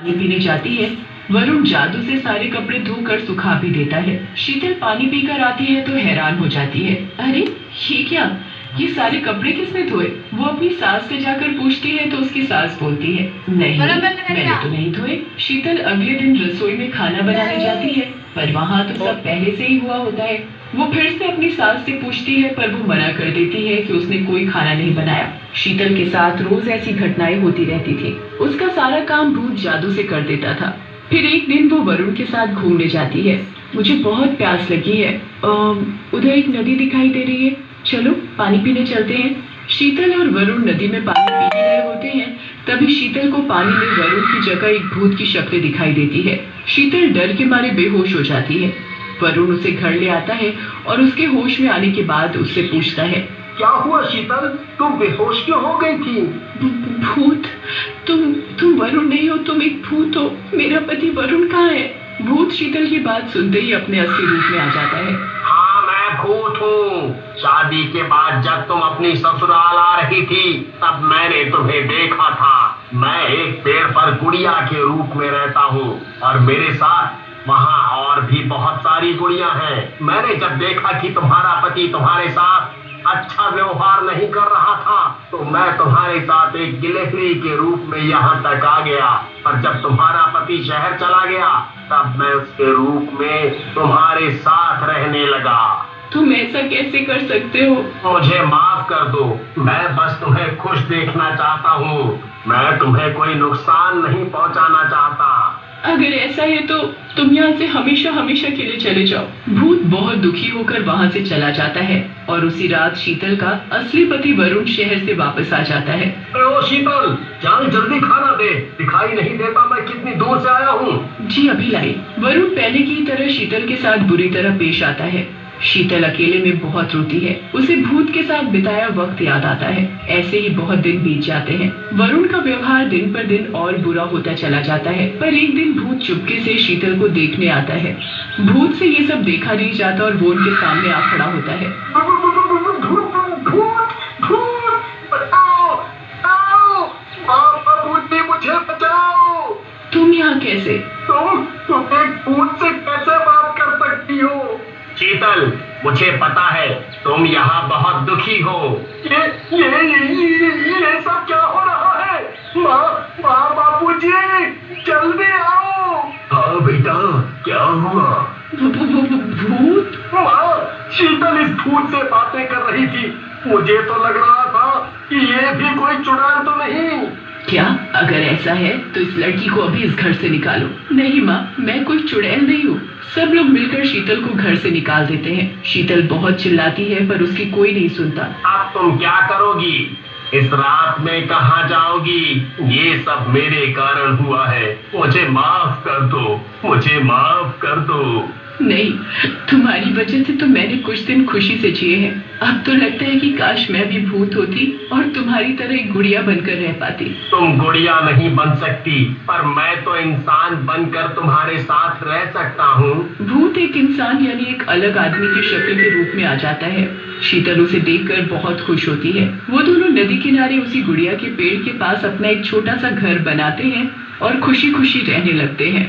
पानी पीने जाती है। वरुण जादू से सारे कपड़े धोकर सुखा भी देता है। शीतल पानी पीकर आती है तो हैरान हो जाती है। अरे ये क्या, ये सारे कपड़े किसने धोए? वो अपनी सास से जाकर पूछती है तो उसकी सास बोलती है, नहीं मैंने तो नहीं धोए। शीतल अगले दिन रसोई में खाना बनाने जाती है, पर वहाँ तो सब पहले से ही हुआ होता है। वो फिर से अपनी सास से पूछती है, पर वो मना कर देती है कि उसने कोई खाना नहीं बनाया। शीतल के साथ रोज ऐसी घटनाएं होती रहती थी। उसका सारा काम भूत जादू से कर देता था। फिर एक दिन वो वरुण के साथ घूमने जाती है। मुझे बहुत प्यास लगी है, उधर एक नदी दिखाई दे रही है, चलो पानी पीने चलते हैं। शीतल और वरुण नदी में पानी पीने गए होते हैं। तभी शीतल को पानी में वरुण की जगह एक भूत की शक्ल दिखाई देती है। शीतल डर के मारे बेहोश हो जाती है। वरुण उसे घर ले आता है और उसके होश में आने के बाद उससे पूछता है, क्या हुआ शीतल, तुम बेहोश क्यों हो गई थी? भूत, तुम वरुण नहीं हो, तुम एक भूत हो। मेरा पति वरुण कहाँ है? भूत शीतल की बात सुनते ही अपने असली रूप में आ जाता है। हाँ मैं भूत हूँ। शादी के बाद जब तुम अपनी ससुराल आ रही थी तब मैंने तुम्हें देखा था। मैं एक पेड़ पर गुड़िया के रूप में रहता हूँ और मेरे साथ वहाँ और भी बहुत सारी गुड़िया हैं। मैंने जब देखा कि तुम्हारा पति तुम्हारे साथ अच्छा व्यवहार नहीं कर रहा था तो मैं तुम्हारे साथ एक गिलहरी के रूप में यहाँ तक आ गया, और जब तुम्हारा पति शहर चला गया तब मैं उसके रूप में तुम्हारे साथ रहने लगा। तुम ऐसा कैसे कर सकते हो? मुझे माफ कर दो, मैं बस तुम्हें खुश देखना चाहता हूँ। मैं तुम्हें कोई नुकसान नहीं पहुँचाना चाहता। अगर ऐसा है तो तुम यहाँ से हमेशा हमेशा के लिए चले जाओ। भूत बहुत दुखी होकर वहाँ से चला जाता है और उसी रात शीतल का असली पति वरुण शहर से वापस आ जाता है। ओ शीतल, चल जल्दी खाना दे, दिखाई नहीं देता मैं कितनी दूर से आया हूँ। जी अभी लाई। वरुण पहले की तरह शीतल के साथ बुरी तरह पेश आता है। शीतल अकेले में बहुत रोती है। उसे भूत के साथ बिताया वक्त याद आता है। ऐसे ही बहुत दिन बीत जाते हैं। वरुण का व्यवहार दिन पर दिन और बुरा होता चला जाता है। पर एक दिन भूत चुपके से शीतल को देखने आता है। भूत से ये सब देखा नहीं जाता और वो उनके सामने आ खड़ा होता है। मुझे बचाओ। तुम यहाँ कैसे? तुम एक भूत से कैसे बात कर सकती हो? शीतल, मुझे पता है तुम यहाँ बहुत दुखी हो। ये सब क्या हो रहा है? माँ बापूजी, जल्दी आओ। हाँ बेटा, क्या हुआ? भूत? माँ, शीतल इस भूत से बातें कर रही थी। मुझे तो लग रहा था कि ये भी कोई चुड़ैल तो नहीं। क्या? अगर ऐसा है तो इस लड़की को अभी इस घर से निकालो। नहीं माँ, मैं कोई चुड़ैल नहीं हूँ। सब लोग मिलकर शीतल को घर से निकाल देते हैं। शीतल बहुत चिल्लाती है पर उसकी कोई नहीं सुनता। अब तुम क्या करोगी? इस रात में कहाँ जाओगी? ये सब मेरे कारण हुआ है। मुझे माफ कर दो, मुझे माफ कर दो। नहीं, तुम्हारी वजह से तो मैंने कुछ दिन खुशी से जिए हैं। अब तो लगता है कि काश मैं भी भूत होती और तुम्हारी तरह एक गुड़िया बनकर रह पाती। तुम गुड़िया नहीं बन सकती, पर मैं तो इंसान बनकर तुम्हारे साथ रह सकता हूँ। भूत एक इंसान यानी एक अलग आदमी की शक्ल के रूप में आ जाता है। शीतल उसे देखकर बहुत खुश होती है। वो दोनों नदी किनारे उसी गुड़िया के पेड़ के पास अपना एक छोटा सा घर बनाते हैं और खुशी खुशी रहने लगते हैं।